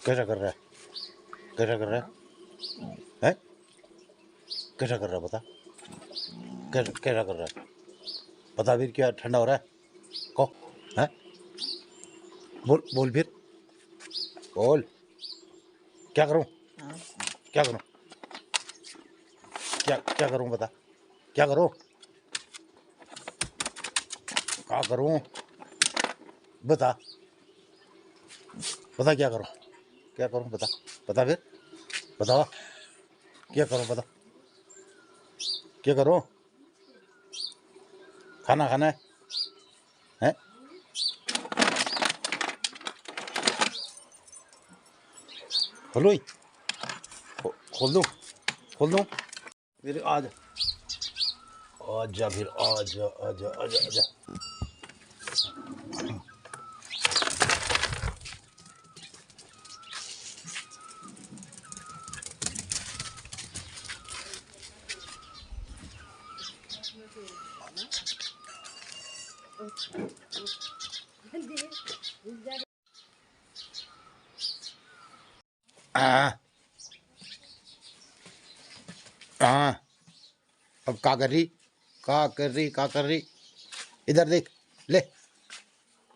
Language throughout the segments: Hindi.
कैसा कर रहा है? कैसा कर रहा है? कैसा कर रहा है बता? कैसा कर रहा है? बता फिर, क्या ठंडा हो रहा है? को है? बोल बोल फिर, बोल। क्या करूं? क्या करूं? क्या करूं बता? क्या करूं? क्या करूं? बता। बता क्या करूं? क्या करूं बता? बता फिर, बताओ। क्या करूं बता? क्या करूं? खाना खाना है? हैं? खोलो ही। खोल दूं? खोल दूं? फिर आज आजा, फिर आजा आजा आजा आजा। हाँ हाँ। अब क्या कर रही? क्या कर रही? क्या कर रही? इधर देख। ले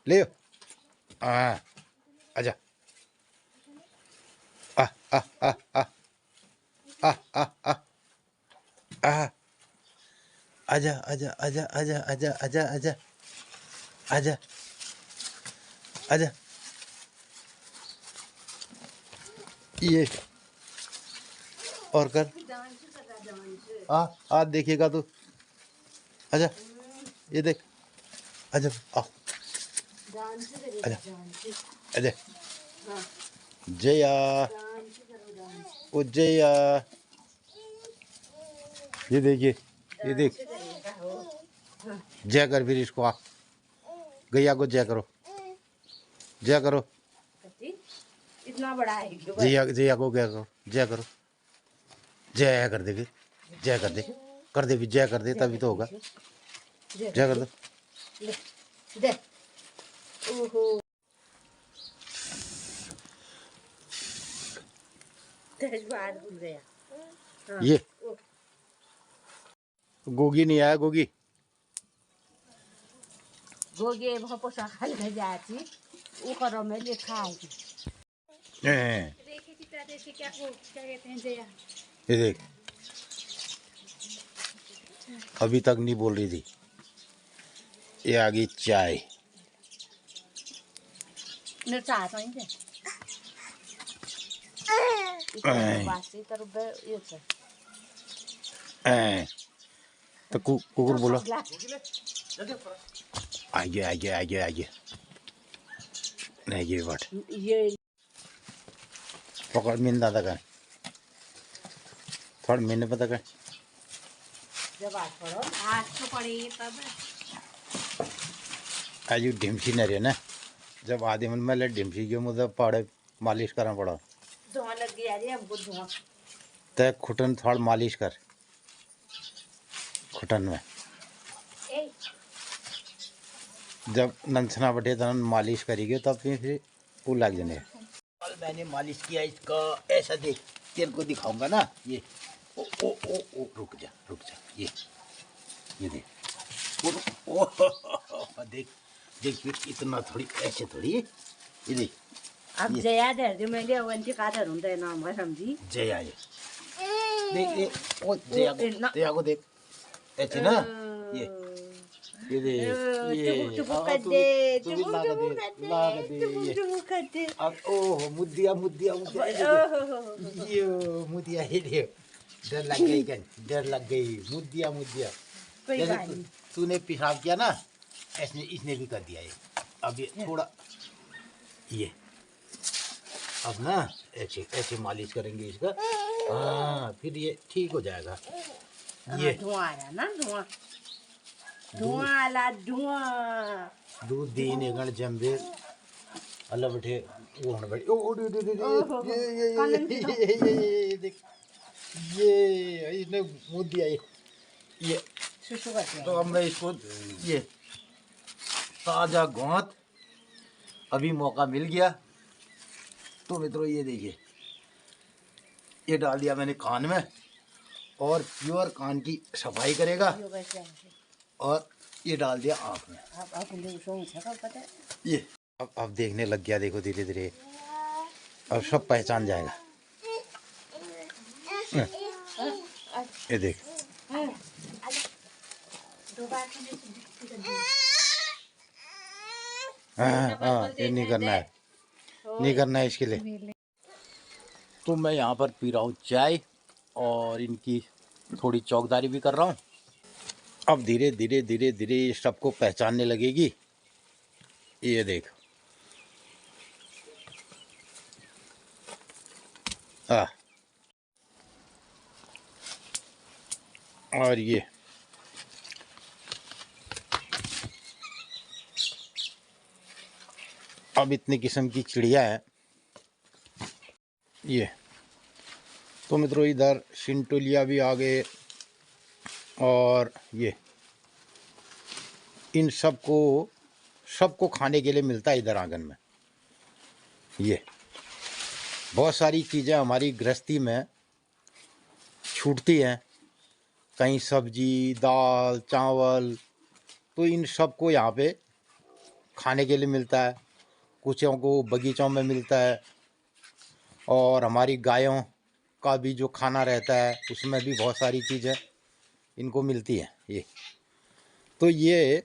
ले। हाँ, आजा। आ आ आ आ आ आ आ आ आजा आजा आजा आजा आजा आजा आजा आजा आजा। ये और कर। आ देखिएगा तू। आजा, ये देख। आजा आ। आजा आजा। जया, ओ जया, ये देखिए, ये देख। जय कर फिर इसको। आ गैया को जय करो, जय करो। इतना बड़ा है जया, जया को क्या करो, जय करो। जय कर दे फिर, जय कर दे, कर दे फिर, जय कर दे तभी तो होगा। जय कर दो। दे। ओहो, बाहर भूल गया। हाँ। ये गोगी नहीं आया, गोगी। गोगे बहुत पोसा खाल में जाती वो करो में लिखा है देखिए चित्रा देसी क्या कहते हैं जया। ये देख, अभी तक नहीं बोल रही थी। ये आ गई चाय। न चाह तो नहीं बासी तर ये छ तो कुकुर बोलो। आगे आगे आगे आगे नहीं, ये बट ये पकड़। मैंने दादा का थोड़ा मैंने पता कर। जब आज पढ़ो आज तो पढ़ी तब आज यू ढिमसी न रहे ना, जब आधे मन में ले ढिमसी के मुझे पाड़े मालिश करना पड़ा। धुआं लग गया रे हमको धुआं। तय खुटन थोड़ा मालिश कर, खुटन में जब नंसना बैठे तब मालिश करेंगे तब फिर वो लग जाने। कल मैंने मालिश किया इसका, ऐसा देख, तेरे को दिखाऊंगा ना। ये ओ ओ ओ ओ रुक जा ये देख। ओ देख देख फिर, इतना थोड़ी, ऐसे थोड़ी। ये देख। अब जया धर दे मैले अवंती का धर हुँदै नाम है समझी। जया ये देख, ये ओ जया को देख, ऐसे ना। ये देख, ये तू भी लाग दे अब। ओह मुद्दिया मुद्दिया मुद्दिया, ये मुद्दिया, ये डर लग गई क्या? डर लग गई। मुद्दिया मुद्दिया, जैसे तूने पेशाब किया ना, ऐसे इसने भी कर दिया। ये अब ये थोड़ा, ये अब ना ऐसे ऐसे मालिश करेंगे इसका। हाँ, फिर ये ठीक हो जाएगा। ये धुआं आया ना, धुआं धुआं आला धुआं। दूध दीने गण जम्बे अल्लाह बैठे वो होने बैठे। ओ ये देख, ये इसने मुँह दिया। ये सुसु करते हैं तो अब मैं इसको, ये ताजा गोंद, अभी मौका मिल गया तो मित्रों ये देखिए, ये डाल दिया मैंने कान में, और प्योर कान की सफाई करेगा। और ये डाल दिया आँख में। ये अब देखने लग गया, देखो धीरे धीरे अब सब पहचान जाएगा। ये देख, हाँ ये नहीं करना है, नहीं करना है इसके लिए। तो मैं यहाँ पर पी रहा हूँ चाय और इनकी थोड़ी चौकीदारी भी कर रहा हूँ। अब धीरे धीरे धीरे धीरे ये सबको पहचानने लगेगी। ये देख, और ये अब इतनी किस्म की चिड़िया है ये। तो मित्रों इधर सिंटोलिया भी आ गए, और ये इन सबको खाने के लिए मिलता है इधर आंगन में। ये बहुत सारी चीज़ें हमारी गृहस्थी में छूटती हैं, कहीं सब्जी दाल चावल, तो इन सबको यहाँ पे खाने के लिए मिलता है। कुछों को बगीचों में मिलता है, और हमारी गायों का भी जो खाना रहता है उसमें भी बहुत सारी चीज़ें इनको मिलती हैं। ये तो ये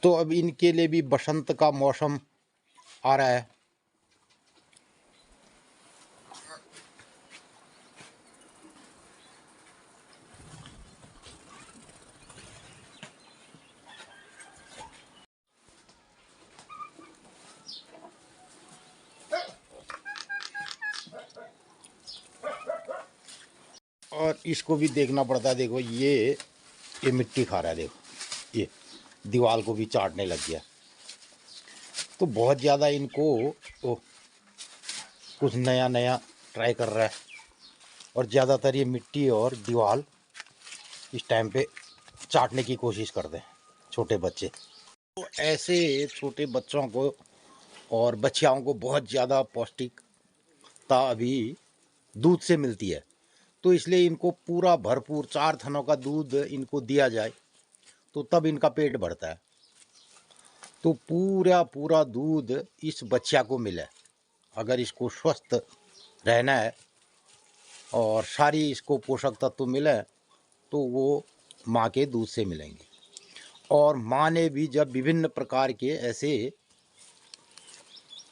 तो अब इनके लिए भी बसंत का मौसम आ रहा है। और इसको भी देखना पड़ता है। देखो ये मिट्टी खा रहा है, देखो ये दीवार को भी चाटने लग गया। तो बहुत ज़्यादा इनको कुछ नया नया ट्राई कर रहा है, और ज़्यादातर ये मिट्टी और दीवार इस टाइम पे चाटने की कोशिश करते हैं छोटे बच्चे। तो ऐसे छोटे बच्चों को और बच्चियों को बहुत ज़्यादा पौष्टिकता अभी दूध से मिलती है। तो इसलिए इनको पूरा भरपूर 4 थनों का दूध इनको दिया जाए तो तब इनका पेट भरता है। तो पूरा दूध इस बच्चा को मिले, अगर इसको स्वस्थ रहना है और सारी इसको पोषक तत्व मिले तो वो माँ के दूध से मिलेंगे। और माँ ने भी जब विभिन्न प्रकार के ऐसे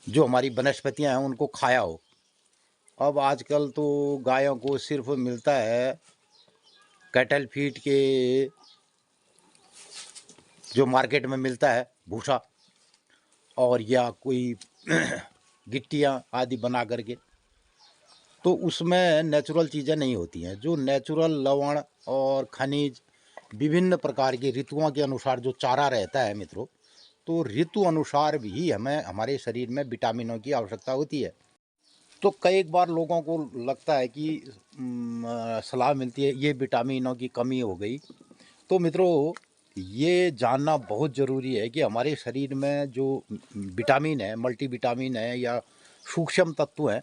जो हमारी वनस्पतियाँ हैं उनको खाया हो। अब आजकल तो गायों को सिर्फ मिलता है कैटल फीड के जो मार्केट में मिलता है भूसा, और या कोई गिट्टियाँ आदि बना करके, तो उसमें नेचुरल चीज़ें नहीं होती हैं। जो नेचुरल लवण और खनिज विभिन्न प्रकार के ऋतुओं के अनुसार जो चारा रहता है मित्रों, तो ऋतु अनुसार भी हमें हमारे शरीर में विटामिनों की आवश्यकता होती है। तो कई बार लोगों को लगता है कि सलाह मिलती है ये विटामिनों की कमी हो गई। तो मित्रों ये जानना बहुत ज़रूरी है कि हमारे शरीर में जो विटामिन है, मल्टीविटामिन है या सूक्ष्म तत्व हैं,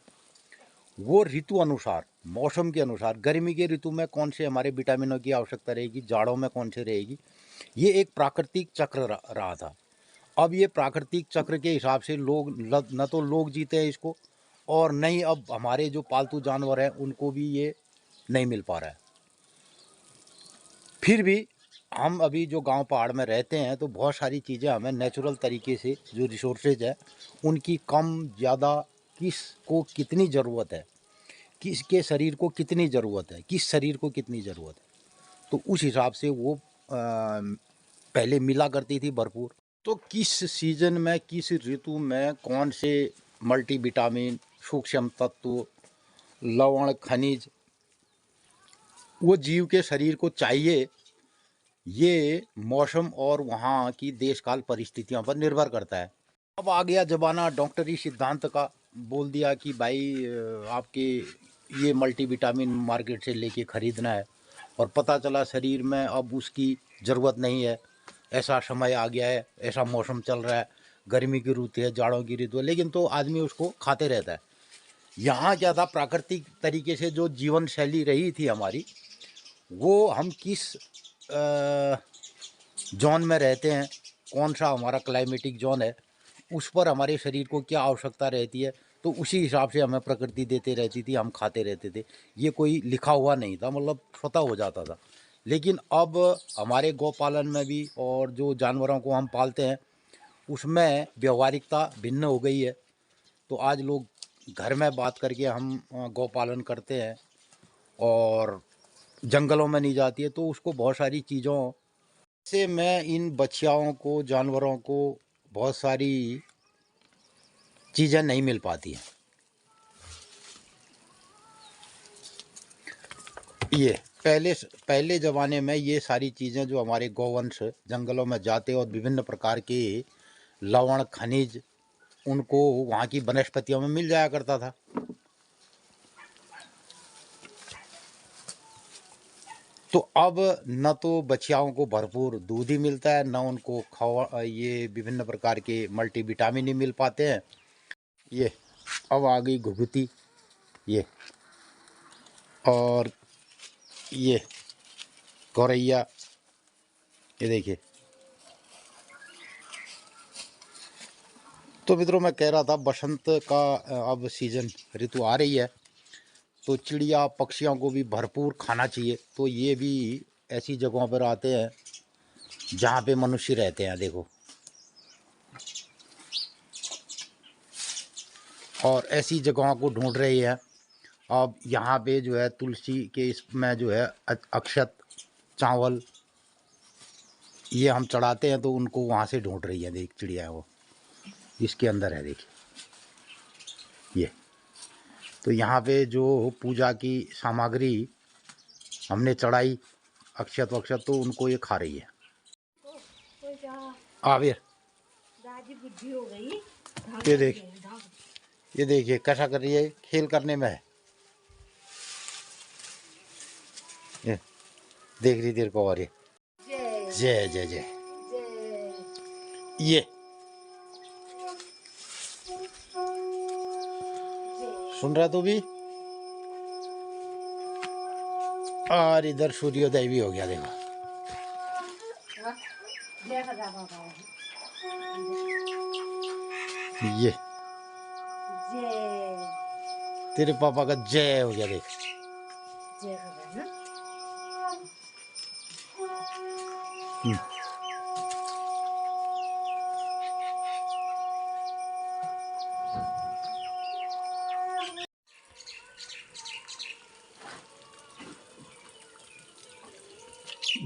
वो ऋतु अनुसार मौसम के अनुसार गर्मी के ऋतु में कौन से हमारे विटामिनों की आवश्यकता रहेगी, जाड़ों में कौन से रहेगी, ये एक प्राकृतिक चक्र रहा था। अब ये प्राकृतिक चक्र के हिसाब से लोग न तो लोग जीते हैं इसको, और नहीं अब हमारे जो पालतू जानवर हैं उनको भी ये नहीं मिल पा रहा है। फिर भी हम अभी जो गांव पहाड़ में रहते हैं तो बहुत सारी चीज़ें हमें नेचुरल तरीके से जो रिसोर्सेज है उनकी कम ज़्यादा किसको कितनी ज़रूरत है, किसके शरीर को कितनी ज़रूरत है, किस शरीर को कितनी ज़रूरत है, तो उस हिसाब से वो पहले मिला करती थी भरपूर। तो किस सीजन में किस ऋतु में कौन से मल्टीविटामिन सूक्ष्म तत्व लवण खनिज वो जीव के शरीर को चाहिए, ये मौसम और वहाँ की देश काल परिस्थितियों पर निर्भर करता है। अब आ गया ज़माना डॉक्टरी सिद्धांत का, बोल दिया कि भाई आपके ये मल्टीविटामिन मार्केट से लेके ख़रीदना है, और पता चला शरीर में अब उसकी ज़रूरत नहीं है, ऐसा समय आ गया है, ऐसा मौसम चल रहा है, गर्मी की ऋतु है, जाड़ों की ऋतु है, लेकिन तो आदमी उसको खाते रहता है। यहाँ क्या था, प्राकृतिक तरीके से जो जीवन शैली रही थी हमारी, वो हम किस जोन में रहते हैं, कौन सा हमारा क्लाइमेटिक जोन है, उस पर हमारे शरीर को क्या आवश्यकता रहती है, तो उसी हिसाब से हमें प्रकृति देते रहती थी, हम खाते रहते थे। ये कोई लिखा हुआ नहीं था, मतलब स्वतः हो जाता था। लेकिन अब हमारे गौपालन में भी और जो जानवरों को हम पालते हैं उसमें व्यवहारिकता भिन्न हो गई है। तो आज लोग घर में बात करके हम गौपालन करते हैं और जंगलों में नहीं जाती है, तो उसको बहुत सारी चीज़ों से मैं इन बछियाओं को, जानवरों को बहुत सारी चीज़ें नहीं मिल पाती हैं। ये पहले ज़माने में ये सारी चीज़ें जो हमारे गौवंश जंगलों में जाते और विभिन्न प्रकार के लवण, खनिज उनको वहाँ की वनस्पतियों में मिल जाया करता था। तो अब न तो बछियाओं को भरपूर दूध ही मिलता है, न उनको ये विभिन्न प्रकार के मल्टीविटामिन ही मिल पाते हैं। ये अब आ गई घुघुती, ये और ये गौरैया, ये देखिए। तो मित्रों, मैं कह रहा था बसंत का अब सीजन ऋतु आ रही है, तो चिड़िया पक्षियों को भी भरपूर खाना चाहिए। तो ये भी ऐसी जगहों पर आते हैं जहाँ पे मनुष्य रहते हैं, देखो, और ऐसी जगहों को ढूंढ रही है। अब यहाँ पे जो है तुलसी के इसमें जो है अक्षत, चावल ये हम चढ़ाते हैं, तो उनको वहाँ से ढूंढ रही है। देख चिड़िया वो इसके अंदर है, देखिए ये। तो यहाँ पे जो पूजा की सामग्री हमने चढ़ाई, अक्षत वक्षत, तो उनको ये खा रही है। आविर दादी बुद्धि हो गई। ये देख, ये देखिए कैसा कर रही है, खेल करने में है। ये देख रही देर को, और ये जय जय जय, ये सुन रहा तू भी। और इधर सूर्योदय भी हो गया, देखो। ये तेरे पापा का जय हो गया, देख।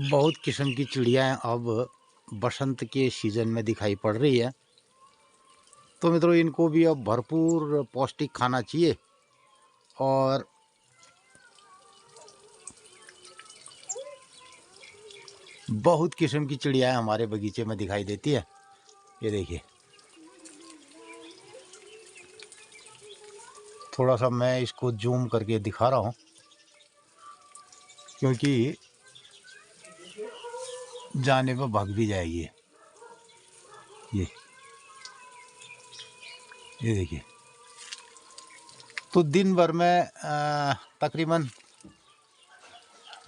बहुत किस्म की चिड़िया अब बसंत के सीजन में दिखाई पड़ रही है। तो मित्रों, इनको भी अब भरपूर पौष्टिक खाना चाहिए। और बहुत किस्म की चिड़िया हमारे बगीचे में दिखाई देती है। ये देखिए, थोड़ा सा मैं इसको जूम करके दिखा रहा हूँ, क्योंकि जाने पर भाग भी जाएगी। ये देखिए। तो दिन भर में तकरीबन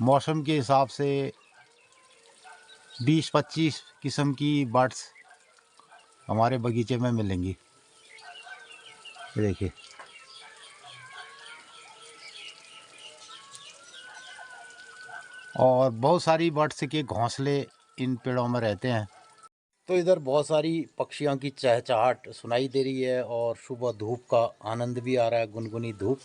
मौसम के हिसाब से 20-25 किस्म की बर्ड्स हमारे बगीचे में मिलेंगी। ये देखिए, और बहुत सारी बर्ड्स के घोंसले इन पेड़ों में रहते हैं। तो इधर बहुत सारी पक्षियों की चहचहाट सुनाई दे रही है, और सुबह धूप का आनंद भी आ रहा है, गुनगुनी धूप।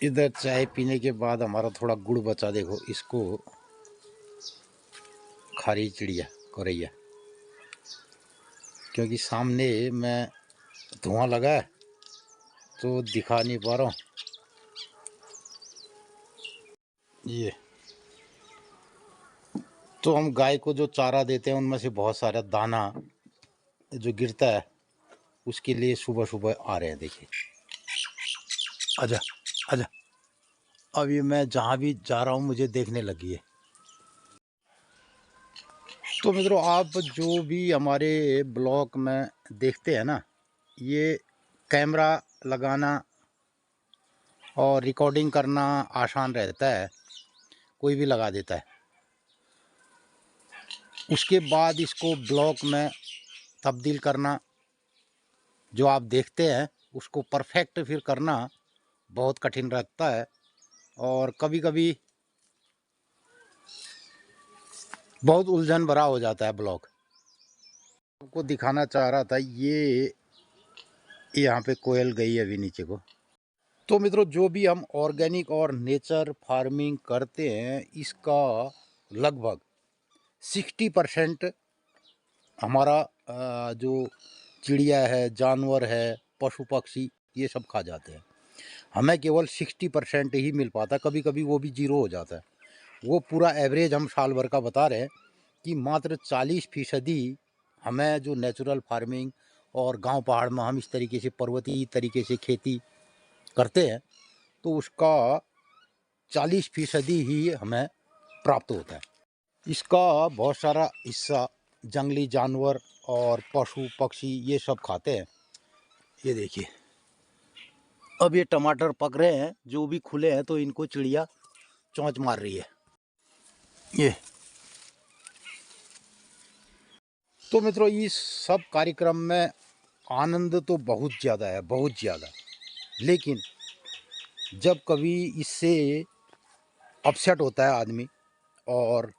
इधर चाय पीने के बाद हमारा थोड़ा गुड़ बचा, देखो इसको खा रही चिड़िया गौरैया, क्योंकि सामने में धुआं लगा है तो दिखा नहीं पा रहा हूँ। ये तो हम गाय को जो चारा देते हैं उनमें से बहुत सारा दाना जो गिरता है, उसके लिए सुबह सुबह आ रहे हैं। देखिए, आजा आजा, अभी मैं जहाँ भी जा रहा हूँ मुझे देखने लगी है। तो मित्रों, आप जो भी हमारे ब्लॉग में देखते हैं ना, ये कैमरा लगाना और रिकॉर्डिंग करना आसान रहता है, कोई भी लगा देता है। उसके बाद इसको ब्लॉग में तब्दील करना, जो आप देखते हैं उसको परफेक्ट फिर करना बहुत कठिन रहता है। और कभी कभी बहुत उलझन भरा हो जाता है ब्लॉग। आपको दिखाना चाह रहा था, ये यहाँ पे कोयल गई है अभी नीचे को। तो मित्रों, जो भी हम ऑर्गेनिक और नेचर फार्मिंग करते हैं, इसका लगभग 60% हमारा जो चिड़िया है, जानवर है, पशु पक्षी, ये सब खा जाते हैं। हमें केवल 60% ही मिल पाता है, कभी कभी वो भी जीरो हो जाता है। वो पूरा एवरेज हम साल भर का बता रहे हैं कि मात्र 40% हमें जो नेचुरल फार्मिंग और गांव पहाड़ में हम इस तरीके से पर्वतीय तरीके से खेती करते हैं, तो उसका 40% ही हमें प्राप्त होता है। इसका बहुत सारा हिस्सा जंगली जानवर और पशु पक्षी ये सब खाते हैं। ये देखिए, अब ये टमाटर पक रहे हैं, जो भी खुले हैं तो इनको चिड़िया चोंच मार रही है। ये तो मित्रों, इस सब कार्यक्रम में आनंद तो बहुत ज़्यादा है, बहुत ज़्यादा। लेकिन जब कभी इससे अपसेट होता है आदमी, और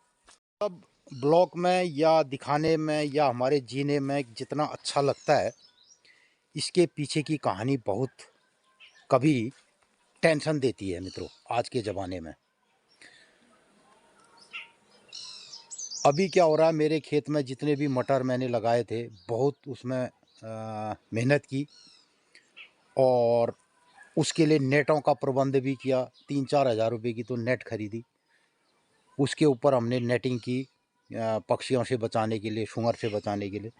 तब ब्लॉग में या दिखाने में या हमारे जीने में जितना अच्छा लगता है, इसके पीछे की कहानी बहुत कभी टेंशन देती है मित्रों। आज के ज़माने में अभी क्या हो रहा है, मेरे खेत में जितने भी मटर मैंने लगाए थे, बहुत उसमें मेहनत की और उसके लिए नेटों का प्रबंध भी किया। 3-4 हज़ार रुपये की तो नेट खरीदी। उसके ऊपर हमने नेटिंग की पक्षियों से बचाने के लिए, सुअर से बचाने के लिए।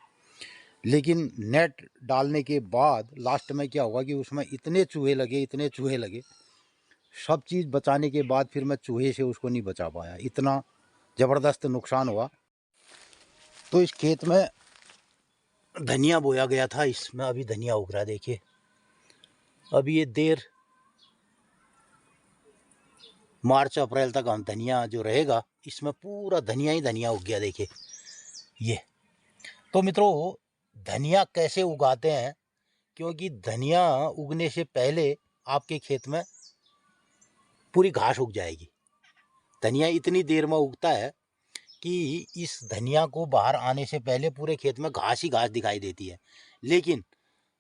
लेकिन नेट डालने के बाद लास्ट में क्या हुआ कि उसमें इतने चूहे लगे, इतने चूहे लगे। सब चीज़ बचाने के बाद फिर मैं चूहे से उसको नहीं बचा पाया, इतना ज़बरदस्त नुकसान हुआ। तो इस खेत में धनिया बोया गया था, इसमें अभी धनिया उग रहा है, देखिए। अभी ये देर मार्च अप्रैल तक हम धनिया जो रहेगा, इसमें पूरा धनिया ही धनिया उग गया, देखिए ये। तो मित्रों, धनिया कैसे उगाते हैं, क्योंकि धनिया उगने से पहले आपके खेत में पूरी घास उग जाएगी। धनिया इतनी देर में उगता है कि इस धनिया को बाहर आने से पहले पूरे खेत में घास ही घास दिखाई देती है। लेकिन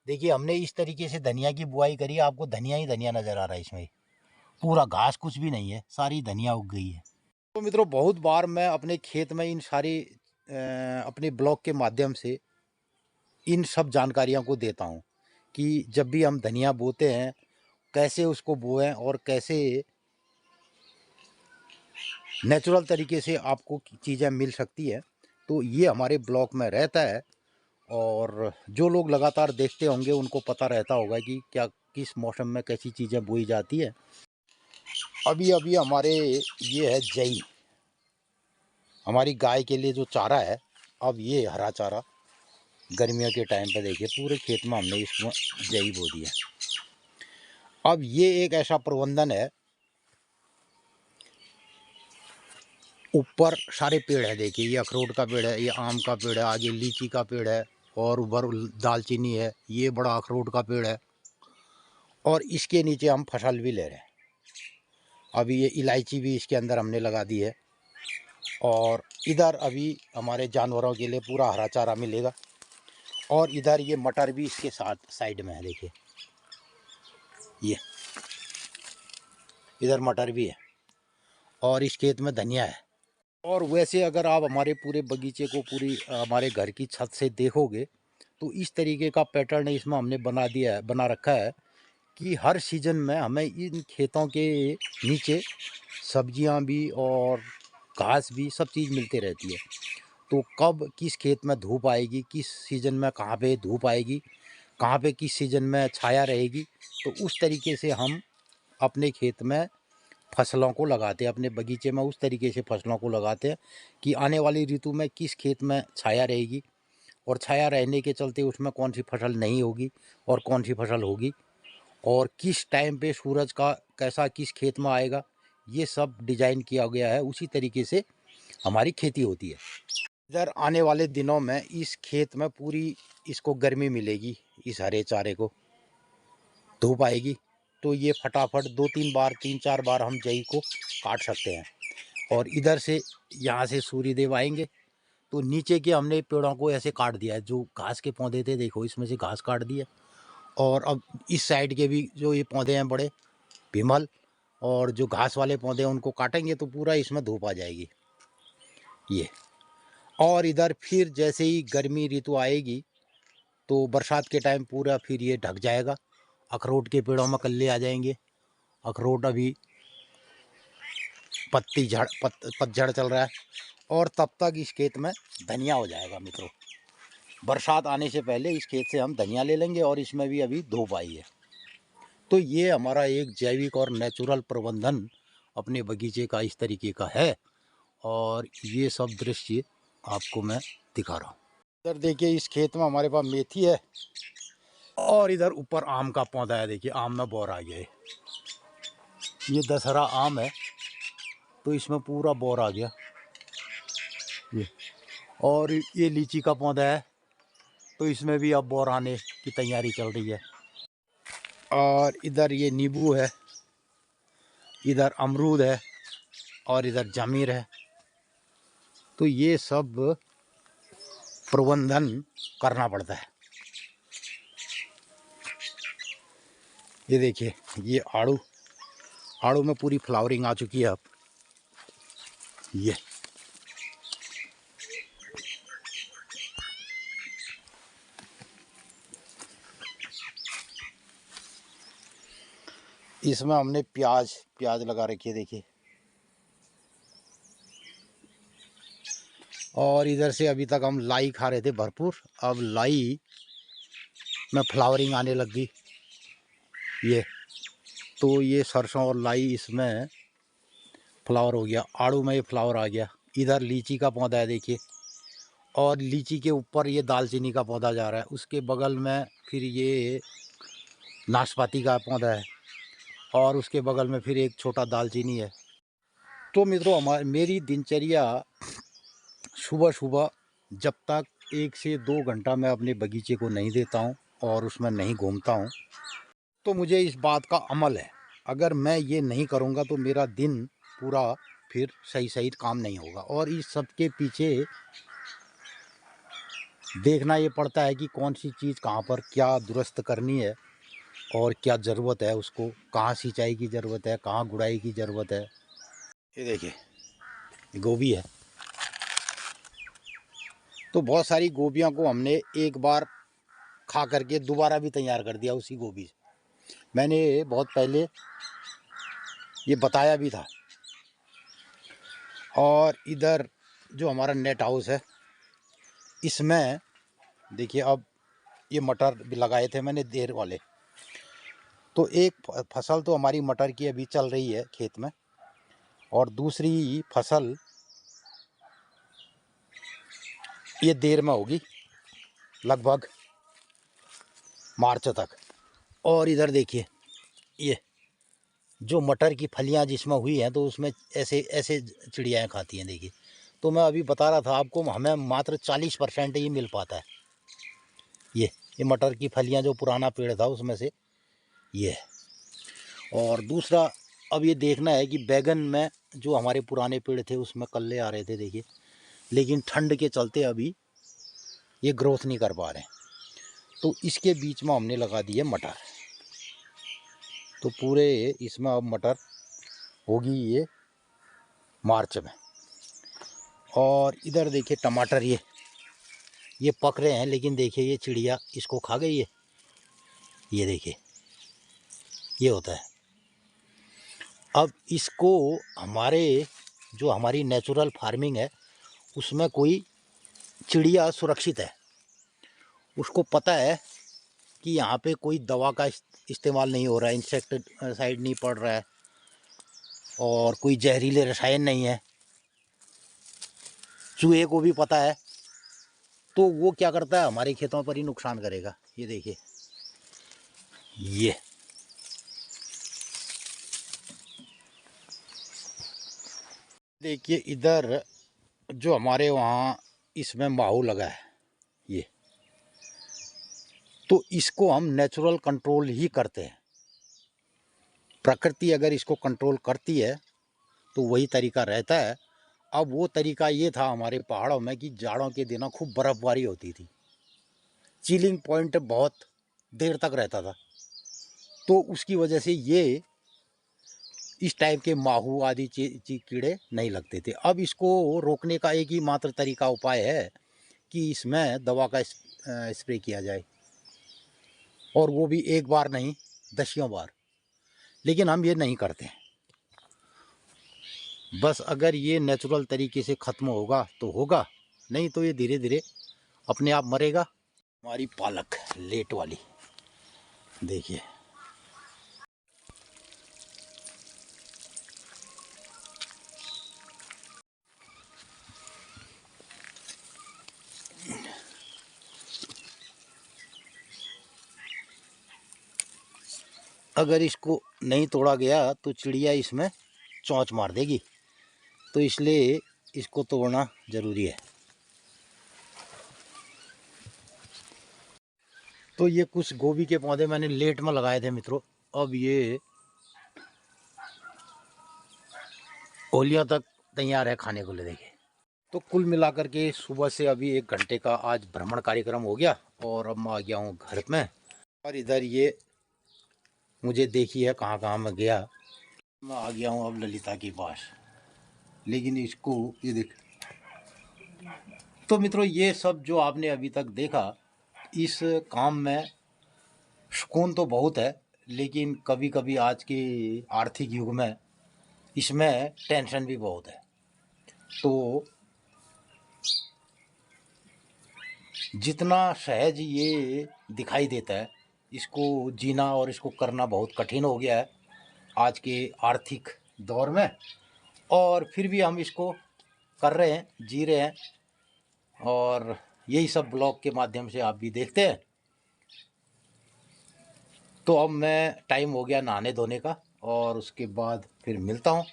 देखिए, हमने इस तरीके से धनिया की बुआई करी, आपको धनिया ही धनिया नज़र आ रहा है इसमें। पूरा घास कुछ भी नहीं है, सारी धनिया उग गई है। तो मित्रों, बहुत बार मैं अपने खेत में इन सारी अपने ब्लॉग के माध्यम से इन सब जानकारियों को देता हूँ कि जब भी हम धनिया बोते हैं, कैसे उसको बोएं और कैसे नेचुरल तरीके से आपको चीज़ें मिल सकती है। तो ये हमारे ब्लॉग में रहता है, और जो लोग लगातार देखते होंगे उनको पता रहता होगा कि क्या किस मौसम में कैसी चीज़ें बोई जाती है। अभी अभी हमारे ये है जई, हमारी गाय के लिए जो चारा है। अब ये हरा चारा गर्मियों के टाइम पे देखिए पूरे खेत में हमने इसमें जई बो दी है। अब ये एक ऐसा प्रबंधन है, ऊपर सारे पेड़ है, देखिए ये अखरोट का पेड़ है, ये आम का पेड़ है, आगे लीची का पेड़ है, और ऊपर दालचीनी है, ये बड़ा अखरोट का पेड़ है, और इसके नीचे हम फसल भी ले रहे हैं। अभी ये इलायची भी इसके अंदर हमने लगा दी है, और इधर अभी हमारे जानवरों के लिए पूरा हरा चारा मिलेगा। और इधर ये मटर भी इसके साथ साइड में है, देखिए ये इधर मटर भी है, और इस खेत में धनिया है। और वैसे अगर आप हमारे पूरे बगीचे को पूरी हमारे घर की छत से देखोगे, तो इस तरीके का पैटर्न इसमें हमने बना रखा है कि हर सीज़न में हमें इन खेतों के नीचे सब्जियां भी और घास भी सब चीज़ मिलती रहती है। तो कब किस खेत में धूप आएगी, किस सीज़न में कहाँ पे धूप आएगी, कहाँ पे किस सीज़न में छाया रहेगी, तो उस तरीके से हम अपने खेत में फसलों को लगाते हैं, अपने बगीचे में उस तरीके से फसलों को लगाते हैं कि आने वाली ऋतु में किस खेत में छाया रहेगी और छाया रहने के चलते उसमें कौन सी फसल नहीं होगी और कौन सी फसल होगी, और किस टाइम पे सूरज का कैसा किस खेत में आएगा, ये सब डिजाइन किया गया है। उसी तरीके से हमारी खेती होती है। इधर आने वाले दिनों में इस खेत में पूरी इसको गर्मी मिलेगी, इस हरे चारे को धूप आएगी, तो ये फटाफट 2-3 बार 3-4 बार हम जई को काट सकते हैं। और इधर से यहाँ से सूर्य देव आएंगे तो नीचे के हमने पेड़ों को ऐसे काट दिया है, जो घास के पौधे थे देखो इसमें से घास काट दिया। और अब इस साइड के भी जो ये पौधे हैं बड़े भीमल और जो घास वाले पौधे हैं उनको काटेंगे तो पूरा इसमें धूप आ जाएगी ये। और इधर फिर जैसे ही गर्मी ऋतु आएगी तो बरसात के टाइम पूरा फिर ये ढक जाएगा। अखरोट के पेड़ों में कल्ले आ जाएंगे। अखरोट अभी पतझड़ चल रहा है। और तब तक इस खेत में धनिया हो जाएगा मित्रों। बरसात आने से पहले इस खेत से हम धनिया ले लेंगे और इसमें भी अभी धूप आई है। तो ये हमारा एक जैविक और नेचुरल प्रबंधन अपने बगीचे का इस तरीके का है। और ये सब दृश्य आपको मैं दिखा रहा हूँ। इधर देखिए इस खेत में हमारे पास मेथी है और इधर ऊपर आम का पौधा है। देखिए आम में बौर आ गया है। ये दशहरा आम है तो इसमें पूरा बौर आ गया ये। और ये लीची का पौधा है तो इसमें भी अब बौर आने की तैयारी चल रही है। और इधर ये नींबू है, इधर अमरूद है और इधर जामुन है। तो ये सब प्रबंधन करना पड़ता है। ये देखिए ये आड़ू में पूरी फ्लावरिंग आ चुकी है अब ये। इसमें हमने प्याज लगा रखी है देखिए। और इधर से अभी तक हम लाई खा रहे थे भरपूर, अब लाई में फ्लावरिंग आने लग गई ये। तो ये सरसों और लाई इसमें फ्लावर हो गया। आड़ू में ये फ्लावर आ गया। इधर लीची का पौधा है देखिए। और लीची के ऊपर ये दालचीनी का पौधा जा रहा है। उसके बगल में फिर ये नाशपाती का पौधा है और उसके बगल में फिर एक छोटा दालचीनी है। तो मित्रों मेरी दिनचर्या सुबह जब तक 1 से 2 घंटा मैं अपने बगीचे को नहीं देता हूँ और उसमें नहीं घूमता हूँ तो मुझे इस बात का अमल है। अगर मैं ये नहीं करूँगा तो मेरा दिन पूरा फिर सही काम नहीं होगा। और इस सब के पीछे देखना ये पड़ता है कि कौन सी चीज़ कहाँ पर क्या दुरुस्त करनी है और क्या ज़रूरत है, उसको कहाँ सिंचाई की ज़रूरत है, कहाँ गुड़ाई की ज़रूरत है। ये देखिए गोभी है तो बहुत सारी गोभियों को हमने एक बार खा करके दोबारा भी तैयार कर दिया उसी गोभी से। मैंने बहुत पहले ये बताया भी था। और इधर जो हमारा नेट हाउस है इसमें देखिए अब ये मटर भी लगाए थे मैंने देर वाले। तो एक फसल तो हमारी मटर की अभी चल रही है खेत में और दूसरी फसल ये देर में होगी लगभग मार्च तक। और इधर देखिए ये जो मटर की फलियां जिसमें हुई हैं तो उसमें ऐसे ऐसे चिड़ियाएँ खाती हैं देखिए। तो मैं अभी बता रहा था आपको हमें मात्र 40% ही मिल पाता है। ये मटर की फलियां जो पुराना पेड़ था उसमें से ये है। और दूसरा अब ये देखना है कि बैगन में जो हमारे पुराने पेड़ थे उसमें कल्ले आ रहे थे देखिए, लेकिन ठंड के चलते अभी ये ग्रोथ नहीं कर पा रहे। तो इसके बीच में हमने लगा दिए मटर। तो पूरे इसमें अब मटर होगी ये मार्च में। और इधर देखिए टमाटर ये पक रहे हैं, लेकिन देखिए ये चिड़िया इसको खा गई है। ये देखिए ये होता है। अब इसको हमारी नेचुरल फार्मिंग है उसमें कोई चिड़िया सुरक्षित है। उसको पता है कि यहाँ पे कोई दवा का इस्तेमाल नहीं हो रहा है, इंसेक्टिसाइड नहीं पड़ रहा है और कोई जहरीले रसायन नहीं है, चूहे को भी पता है, तो वो क्या करता है हमारे खेतों पर ही नुकसान करेगा। ये देखिए, ये देखिए इधर जो हमारे वहाँ इसमें माहू लगा है, ये तो इसको हम नेचुरल कंट्रोल ही करते हैं। प्रकृति अगर इसको कंट्रोल करती है तो वही तरीका रहता है। अब वो तरीका ये था हमारे पहाड़ों में कि जाड़ों के दिनों खूब बर्फ़बारी होती थी, चिलिंग पॉइंट बहुत देर तक रहता था, तो उसकी वजह से ये इस टाइप के माहू आदि कीड़े नहीं लगते थे। अब इसको रोकने का एक ही मात्र तरीका उपाय है कि इसमें दवा का स्प्रे किया जाए, और वो भी एक बार नहीं, दसियों बार। लेकिन हम ये नहीं करते हैं। बस अगर ये नेचुरल तरीके से ख़त्म होगा तो होगा, नहीं तो ये धीरे धीरे अपने आप मरेगा। हमारी पालक लेट वाली देखिए, अगर इसको नहीं तोड़ा गया तो चिड़िया इसमें चोंच मार देगी, तो इसलिए इसको तोड़ना ज़रूरी है। तो ये कुछ गोभी के पौधे मैंने लेट में लगाए थे मित्रों, अब ये ओलियां तक तैयार है खाने को ले। देखिए, तो कुल मिलाकर के सुबह से अभी 1 घंटे का आज भ्रमण कार्यक्रम हो गया, और अब मैं आ गया हूँ घर में। और इधर ये मुझे देखी है कहाँ कहाँ मैं गया। मैं आ गया हूँ अब ललिता के पास, लेकिन इसको ये देख। तो मित्रों, ये सब जो आपने अभी तक देखा, इस काम में सुकून तो बहुत है, लेकिन कभी कभी आज के आर्थिक युग में इसमें टेंशन भी बहुत है। तो जितना सहज ये दिखाई देता है, इसको जीना और इसको करना बहुत कठिन हो गया है आज के आर्थिक दौर में, और फिर भी हम इसको कर रहे हैं, जी रहे हैं, और यही सब ब्लॉग के माध्यम से आप भी देखते हैं। तो अब मैं टाइम हो गया नहाने धोने का, और उसके बाद फिर मिलता हूँ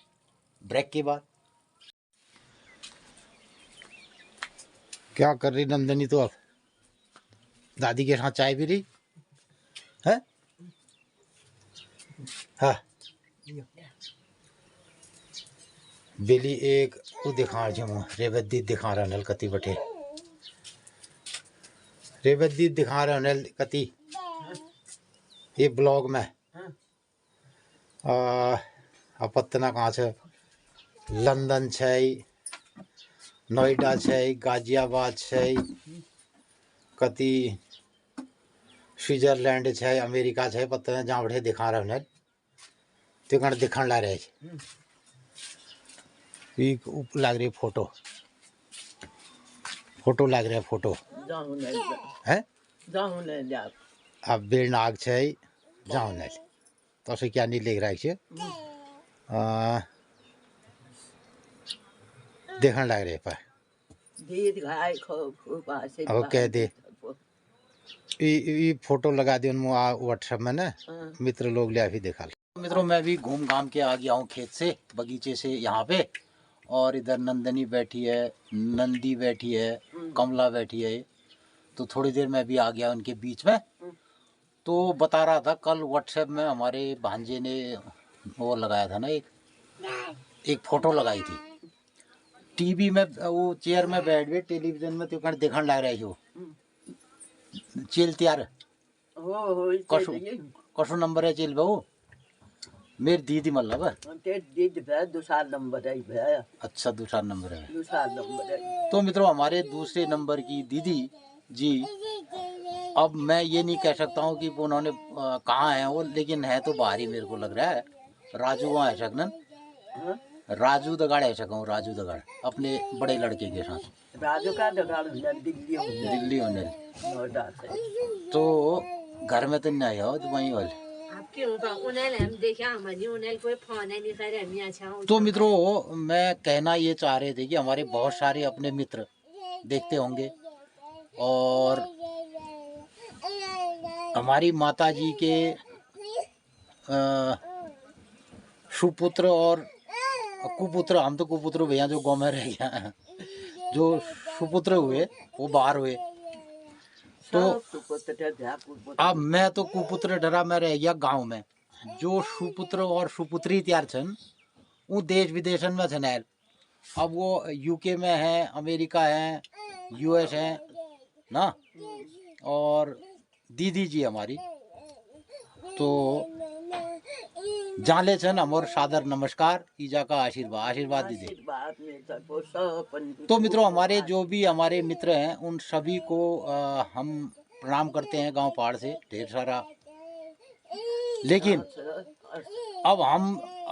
ब्रेक के बाद। क्या कर रही नंदनी? तो अब दादी के साथ चाय पी रही है? हाँ, बेली एक वो दिखा जो रेवती दिखा रहा नल कति बटे, रेवती दिखा रहा नल कति ये ब्लॉग में। पत्तना कहाँ से? लंदन छै, नोएडा छै, गाजियाबाद छै, कति स्विट्जरलैंड छै, अमेरिका छै, पत्ता जहाँ बढ़े दिखा रहा है, तो कण दिखण ला रहे लग रही फोटो, फोटो लग रहा है, फोटो है। अब बेड़ नाग छै जाऊँ नहीं, तो से क्या नहीं लिख रहा है, देखने लग रहे पर कह दे ये फोटो लगा दी उनमें व्हाट्सएप में ना, मित्र लोग ले भी देखा। मित्रों, मैं भी घूम घाम के आ गया हूँ खेत से, बगीचे से यहाँ पे, और इधर नंदनी बैठी है, नंदी बैठी है, कमला बैठी है, तो थोड़ी देर में भी आ गया उनके बीच में। तो बता रहा था कल व्हाट्सएप में हमारे भांजे ने वो लगाया था ना, एक फोटो लगाई थी टीवी में, वो चेयर में बैठ गए टेलीविजन में, तो देखने लग रहा है जो चेल त्यार कसो नंबर है चेल बहु मेरी दीदी मतलब दूसरा नंबर है। अच्छा, दूसरा नंबर है। तो मित्रों, हमारे दूसरे नंबर की दीदी जी, अब मैं ये नहीं कह सकता हूँ कि उन्होंने कहाँ है वो, लेकिन है तो बाहर ही मेरे को लग रहा है। राजू वहाँ है सकन, राजू दगाड़ है सकूँ, राजू दगाड़ अपने बड़े लड़के के साथ। राजू का दगाड़ दिल्ली होने, तो घर में तो नहीं आया हो तो वहीं वाले तो मित्रों, मैं कहना ये चाह रहे थे कि हमारे बहुत सारे अपने मित्र देखते होंगे और हमारी माता जी के सुपुत्र और कुपुत्र, हम तो कुपुत्र भैया जो गाँव में रह गया, जो सुपुत्र हुए वो बाहर हुए। तो अब मैं तो कुपुत्र डरा मैं रह गया गांव में। जो सुपुत्र और सुपुत्री तैयार छन वो देश विदेशन में छन। अब वो यूके में है, अमेरिका है, यूएस है ना, और दीदी जी हमारी तो जाले छन हमर सादर नमस्कार, ईजा का आशीर्वाद दीजिए। तो मित्रों, हमारे जो भी हमारे मित्र हैं उन सभी को हम प्रणाम करते हैं गांव पहाड़ से ढेर सारा। लेकिन अब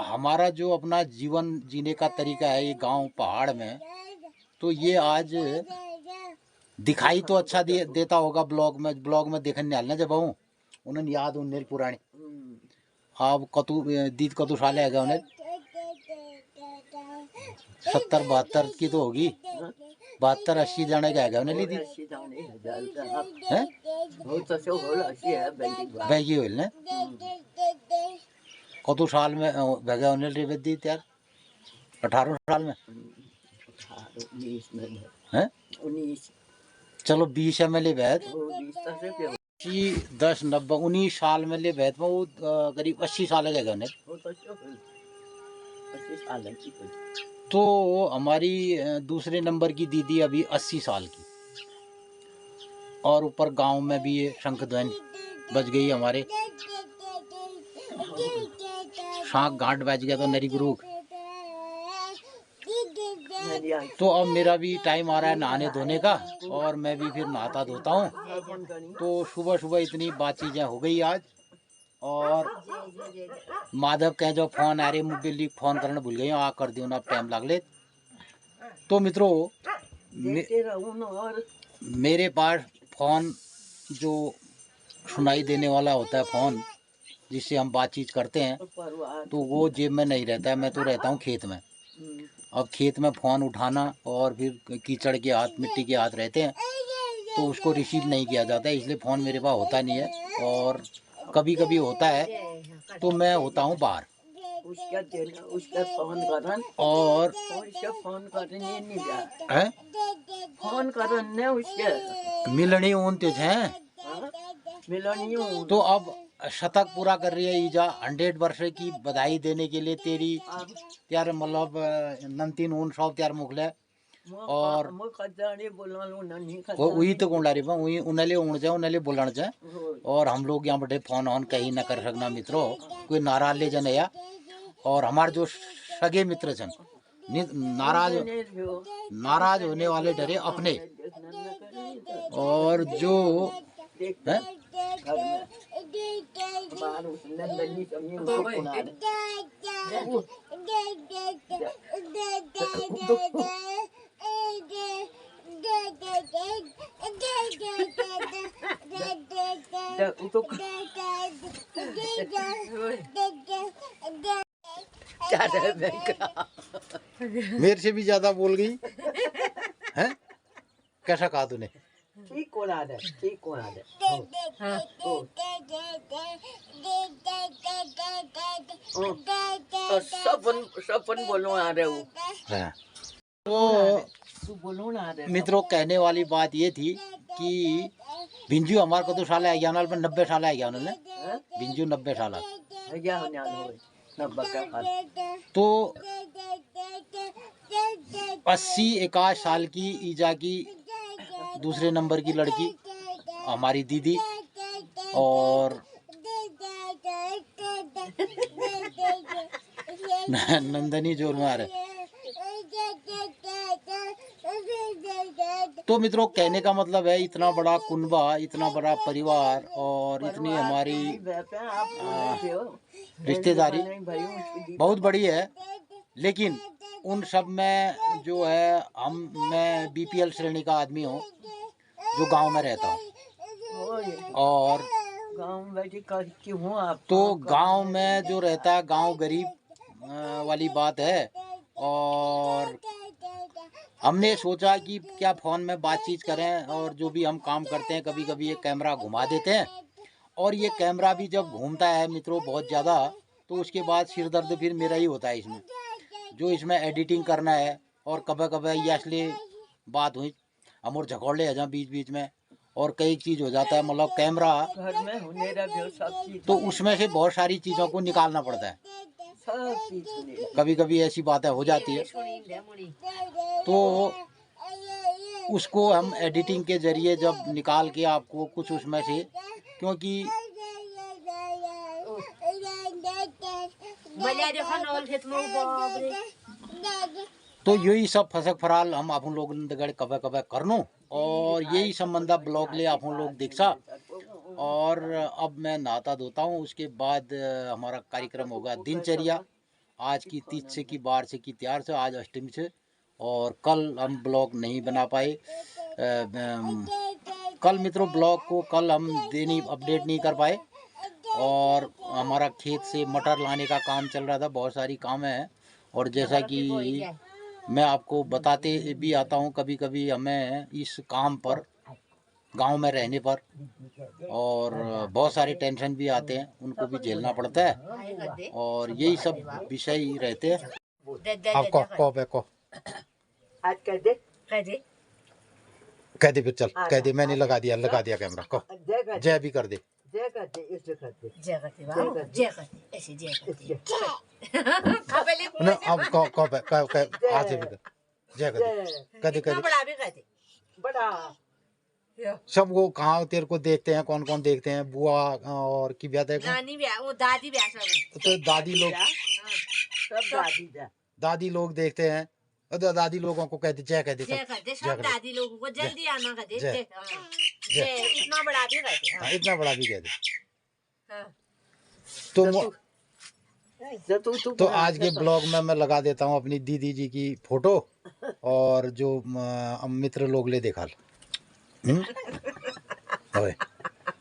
हमारा जो अपना जीवन जीने का तरीका है ये गांव पहाड़ में, तो ये आज दिखाई तो अच्छा देता होगा ब्लॉग में देखने आलना जब हूँ उन्हें याद उन्हें पुरानी। अब दीद कतु साल है उन्हें 70-72 की तो होगी, 72-80 जाने का है उन्हें ली दी बैगी हुई ने कतु साल में भैया उन्हें ली दी त्यार 18 साल में हैं 19 चलो 20 में ले बैठ 10 90 19 साल में ले बैठ में वो करीब 80 साल का उन्हें। तो हमारी दूसरे नंबर की दीदी अभी 80 साल की, और ऊपर गांव में भी ये शंखध्वनि बज गई हमारे, शांख घाट बज गया तो नरी गुरु। तो अब मेरा भी टाइम आ रहा है नहाने धोने का और मैं भी फिर नहाता धोता हूँ। तो सुबह सुबह इतनी बात चीजें हो गई आज। और माधव कह जो फोन आ रही मोबाइल फोन करना भूल गई, आ कर दियो ना टाइम लग ले। तो मित्रों मेरे पास फोन जो सुनाई देने वाला होता है फोन जिससे हम बातचीत करते हैं, तो वो जेब में नहीं रहता है। मैं तो रहता हूँ खेत में। अब खेत में फ़ोन उठाना और फिर कीचड़ के हाथ मिट्टी के हाथ रहते हैं तो उसको रिसीव नहीं किया जाता है, इसलिए फ़ोन मेरे पास होता नहीं है। और कभी कभी होता है तो मैं होता हूँ बाहर उसका फोन करन और फोन करने नहीं जा है फोन करने उसके मिलनी ऊनते हैं मिलनी तो अब शतक पूरा कर रही है ईजा 100 वर्ष की बधाई देने के लिए तेरी त्यार मतलब नंतीन ऊन सब त्यार मुखले और वही तो कौन ला वही उन्हें उड़ जाए उन्हें बोलना चाहे। और हम लोग यहाँ बड़े फोन ऑन कहीं ना कर सकना मित्रों, कोई नाराज ले जन या। और हमारे जो सगे मित्र छन नाराज होने वाले डरे अपने, और जो है मेरे से भी ज्यादा बोल गई है। कैसा कहा तूने? ठीक कौन आ रहा है, ठीक कौन आ रहा है सपन बोलो आ रहे हो। तो बोलो ना मित्रों कहने वाली बात ये थी कि बिंजू हमारे को तो साल है गया 90 साल है गया उन्होंने बिंजू 90 साल तो 80-81 साल की ईजा की दूसरे नंबर की लड़की हमारी दीदी और नंदनी जोरमार है। तो मित्रों कहने का मतलब है इतना बड़ा कुनबा, इतना बड़ा परिवार और इतनी हमारी रिश्तेदारी बहुत बड़ी है। लेकिन उन सब में जो है मैं बीपीएल श्रेणी का आदमी हूँ जो गांव में रहता हूँ। और गाँव में बैठी क्यों आप? तो गांव में जो रहता है, गांव गरीब वाली बात है। और हमने सोचा कि क्या फ़ोन में बातचीत करें, और जो भी हम काम करते हैं कभी कभी ये कैमरा घुमा देते हैं। और ये कैमरा भी जब घूमता है मित्रों बहुत ज़्यादा, तो उसके बाद सिर दर्द फिर मेरा ही होता है इसमें, जो इसमें एडिटिंग करना है। और कभी कभी ये असली बात हुई हम और झगड़े आ जाए बीच बीच में, और कई चीज़ हो जाता है, मतलब कैमरा घर में होने रहा सब चीज, तो उसमें से बहुत सारी चीज़ों को निकालना पड़ता है। सब चीज होने कभी कभी ऐसी बातें हो जाती है, तो उसको हम एडिटिंग के ज़रिए जब निकाल के आपको कुछ उसमें से, क्योंकि तो यही सब फसक फराल हम आप लोग कभी कभी करनो, और यही संबंधा ब्लॉग ले आप लोग देखा। और अब मैं नहाता धोता हूँ, उसके बाद हमारा कार्यक्रम होगा दिनचर्या। आज की 30 से की 12 से की तैयार से, आज अष्टमी से, और कल हम ब्लॉग नहीं बना पाए। कल मित्रों ब्लॉग को कल हम अपडेट नहीं कर पाए, और हमारा खेत से मटर लाने का काम चल रहा था, बहुत सारी काम है। और जैसा कि मैं आपको बताते भी आता हूँ, कभी कभी हमें इस काम पर, गांव में रहने पर, और बहुत सारे टेंशन भी आते हैं, उनको भी झेलना पड़ता है, और यही सब विषय ही रहते हैं। आपको को आज कह दे कह दे फिर, चल कह दे, मैंने लगा दिया कैमरा को, जय भी कर दे, जय कर दे, इसलिए कर दे, जय करते बाबू, जय करते, ऐसे जय करते। ना अब को आज भी कर, जय कर दे, कह दे बड़ा भी कहते, बड़ा सब वो कहाँ तेरे को देखते हैं, कौन कौन देखते हैं, बुआ और की ब्याह है, नानी ब्याह, वो दादी ब्याह सब, तो दादी लोग, सब दादी लोग देखते हैं, और दादी लोगों को कहते जय कहते, जय करते सब दादी लोगों को, जल्दी आना कहते, जय जय, इतना बड़ा भी कहते, इतना बड़ा भी कहते। तो आज के ब्लॉग में मैं लगा देता हूँ अपनी दीदी जी की फोटो, और जो मित्र लोग ले देखा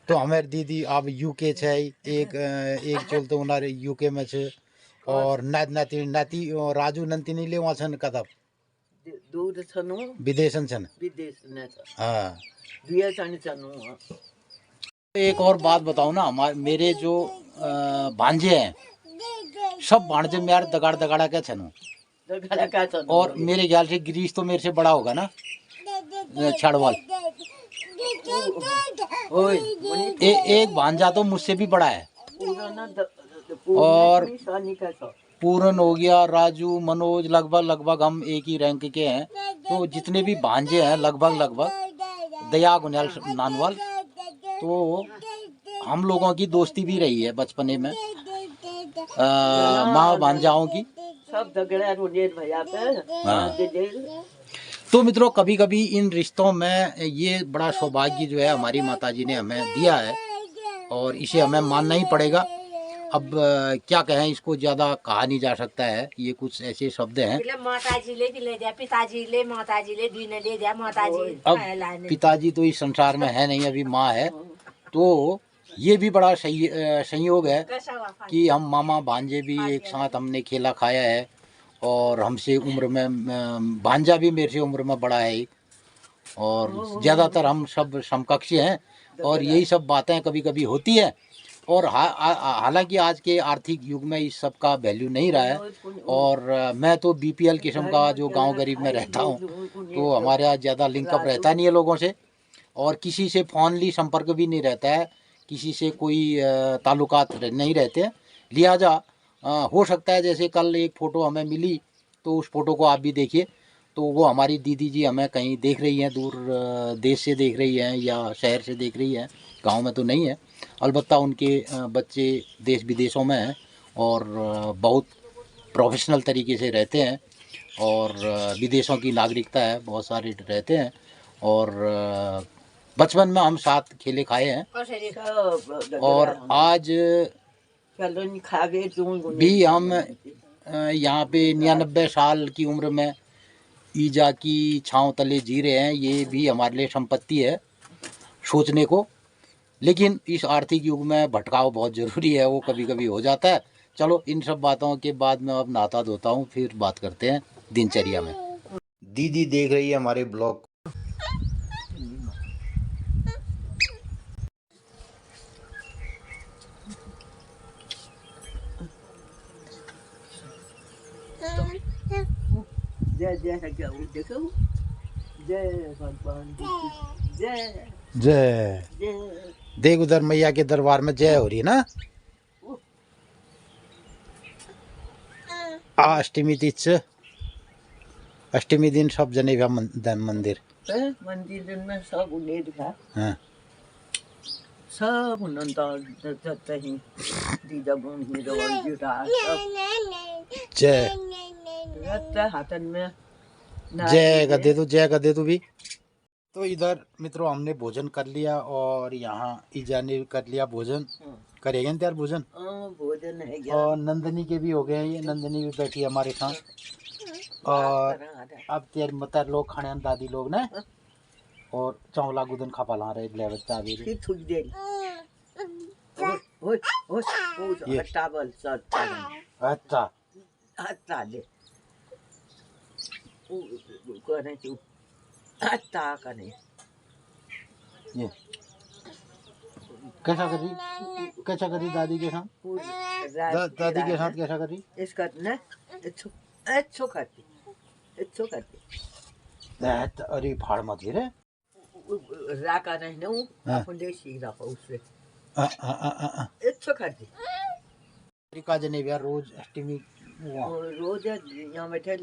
तो हमारे दीदी अब यूके छे, एक चलते उनारे यूके में छे, और नाती राजू नंतिनी ले वहाँ छन कथा दूर छनु विदेशन छन, विदेश ने हाँ बिया छन छनु। एक और बात बताओ ना, हमारे मेरे जो भांजे हैं, सब भांजे में यार दगाड़ा क्या छनु, और मेरे ख्याल से गिरीश तो मेरे से बड़ा होगा ना, छड़वाल, एक भांजा तो मुझसे भी बड़ा है, और पूरन हो गया, राजू, मनोज, लगभग हम एक ही रैंक के हैं। तो जितने भी भांजे हैं लगभग दया गुनियाल नानवाल, तो हम लोगों की दोस्ती भी रही है बचपने में, माँ भांजाओं की सब झगड़ा भैया पे। तो मित्रों कभी कभी इन रिश्तों में ये बड़ा सौभाग्य जो है हमारी माताजी ने हमें दिया है, और इसे हमें मानना ही पड़ेगा। अब क्या कहें, इसको ज़्यादा कहा नहीं जा सकता है, ये कुछ ऐसे शब्द हैं। अब पिताजी तो इस संसार में है नहीं, अभी माँ है। तो ये भी बड़ा संयोग है कि हम मामा भांजे भी एक साथ हमने खेला खाया है, और हमसे उम्र में भांजा भी मेरे से उम्र में बड़ा है, और ज़्यादातर हम सब समकक्ष हैं, और यही सब बातें कभी कभी होती हैं। और हालांकि आज के आर्थिक युग में इस सब का वैल्यू नहीं रहा है, और मैं तो बीपीएल किस्म का जो गांव गरीब में रहता हूं, तो हमारे यहाँ ज़्यादा लिंकअप रहता नहीं है लोगों से, और किसी से फोनली संपर्क भी नहीं रहता है, किसी से कोई ताल्लुकात नहीं रहते हैं। लिहाजा हो सकता है जैसे कल एक फ़ोटो हमें मिली, तो उस फोटो को आप भी देखिए, तो वो हमारी दीदी जी हमें कहीं देख रही हैं, दूर देश से देख रही हैं या शहर से देख रही हैं, गांव में तो नहीं है। अलबत्ता उनके बच्चे देश विदेशों में हैं, और बहुत प्रोफेशनल तरीके से रहते हैं, और विदेशों की नागरिकता है, बहुत सारे रहते हैं, और बचपन में हम साथ खेले खाए हैं, और आज भी हम यहाँ पे 99 साल की उम्र में ईजा की छाँव तले जी रहे हैं। ये भी हमारे लिए संपत्ति है सोचने को, लेकिन इस आर्थिक युग में भटकाव बहुत जरूरी है, वो कभी कभी हो जाता है। चलो इन सब बातों के बाद मैं अब नहाता धोता हूँ, फिर बात करते हैं दिनचर्या में। दीदी देख रही है हमारे ब्लॉग। जय जय है क्या वो देखो, जय भगवान की जय जय। जय। देख उधर मैया के दरबार में जय हो रही है ना। अष्टमी तिथि, अष्टमी दिन सब जने का मंदिर मंदिर में सब उन्हें था। हाँ। सब उन्होंने ही दीदा बन ही रवल जुटा सब जय रहता है हाथन में। जय कर दे तू, जय कर दे तू भी। तो इधर मित्रों हमने भोजन कर लिया और यहाँ ईजा ने कर लिया भोजन। करेगा ना यार भोजन। भोजन है क्या? और नंदनी के भी हो गए हैं, ये नंदनी भी बैठी है हमारे साथ। और अब तेरे मतलब लोग खाने हैं दादी लोग ने, और चौला गुदन खा पा रहे ले बच्चा भी फिर थोड़ी देर ये टावल सर अच्छा हत्ता ले करे चुप हत्ता करे। ये कैसा करी दादी के साथ, दादी के साथ कैसा करी इसका ना अच्छो करती अरे फाड़ मत रे राका नहीं ना वो अपन देसी राका उससे अच्छो करती का जने यार रोज अष्टमी रोज यहाँ बैठे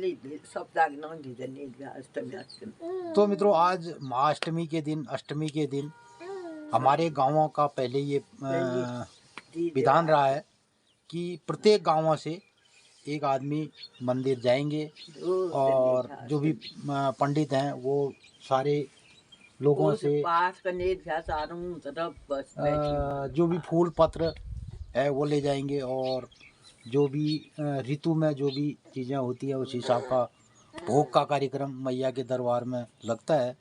सप्ताह नंगी जने अष्टमी। तो मित्रों आज महाअष्टमी के दिन, अष्टमी के दिन हमारे गांवों का पहले ये विधान रहा है कि प्रत्येक गांवों से एक आदमी मंदिर जाएंगे और जो भी पंडित हैं वो सारे लोगों से जो भी फूल पत्र है वो ले जाएंगे, और जो भी ऋतु में जो भी चीज़ें होती है उस हिसाब का भोग का कार्यक्रम मैया के दरबार में लगता है।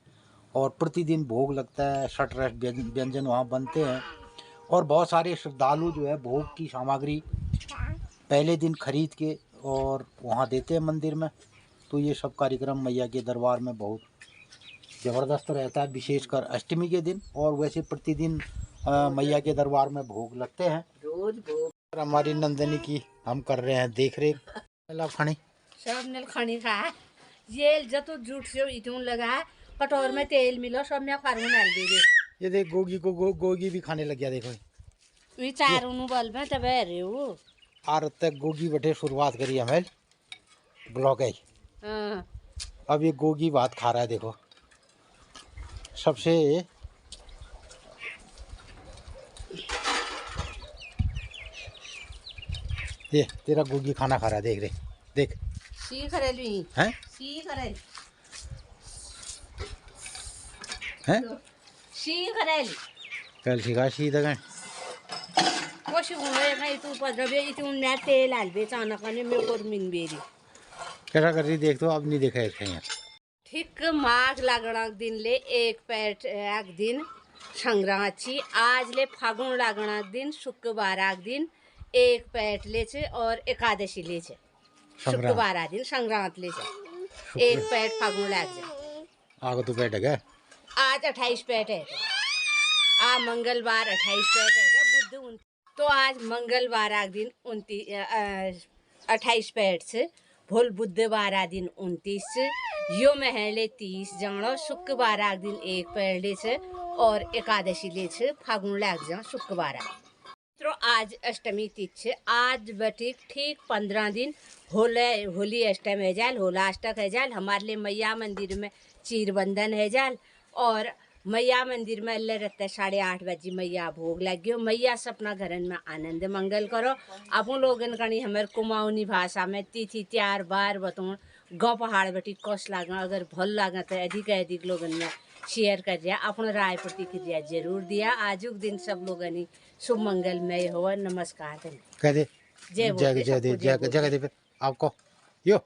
और प्रतिदिन भोग लगता है, 60 रस व्यंजन वहाँ बनते हैं, और बहुत सारे श्रद्धालु जो है भोग की सामग्री पहले दिन खरीद के और वहाँ देते हैं मंदिर में। तो ये सब कार्यक्रम मैया के दरबार में बहुत ज़बरदस्त रहता है, विशेषकर अष्टमी के दिन। और वैसे प्रतिदिन मैया के दरबार में भोग लगते हैं रोज भोग। हमारी नंदनी की हम कर रहे हैं देख रेख। खानी सब ने खानी खा ये जतो जूठ से इतून लगा कटोर में तेल मिलो सब में फारू डाल दे दे। ये देख गोगी को गोगी भी खाने लग गया देखो। वी चार उनु बल में तब रे वो आर तक गोगी बैठे शुरुआत करी हमें ब्लॉक है। हां अब ये गोगी भात खा रहा है देखो। सबसे ये तेरा गोगी खाना खा रहा है, देख रे देख। सी करे ली हैं सी करे हैं सी करे कल सिखा सी दगा कोशी घुमे भाई तू पदबे इतून ने तेल आल बे चाना कने में कोर मिन बेरी कैसा कर रही देख। तो अब नहीं देखा है यहाँ। ठीक माघ लागणा दिन ले एक पैट एक दिन संक्रांति आज ले फागुन लागणा दिन शुक्रवार दिन एक पैट ले छे और एकादशी ले छे। शुक्रवार दिन संक्रांत ले छे एक पैट फागुन लाग जा आगो तो पैट है आज 28 पैट है। आ मंगलवार 28 पैट है बुध तो आज मंगलवार दिन 28 पैट से भोल बुधवार दिन 29 यो महीने 30 जानो शुक्रवार दिन एक पैट ले छे और एकादशी ले छे फागुन लाग जा शुक्रवार। तो आज अष्टमी तिथि है। आज बटी ठीक 15 दिन होली अष्टमी है जाल, होला अष्टक है जाल। हमारे लिए मैया मंदिर में चीर बंधन है जाल, और मैया मंदिर में अल्लाह रहता 8:30 बजे मैया भोग लग गयो। मैया से अपना घरन में आनंद मंगल करो। अपन लोगन कणी हमारे कुमाऊनी भाषा में तिथि त्यार बार बतौन गौ पहाड़ बटी कस लागा। अगर भल लागा तो अधिक लोगन में शेयर कर दिया, अपन राय प्रतिक्रिया जरूर दिया। आजुक दिन सब लोगनी शुभ मंगलमय हो। नमस्कार कह दे जय जय जय दे जय जय दे आपको यो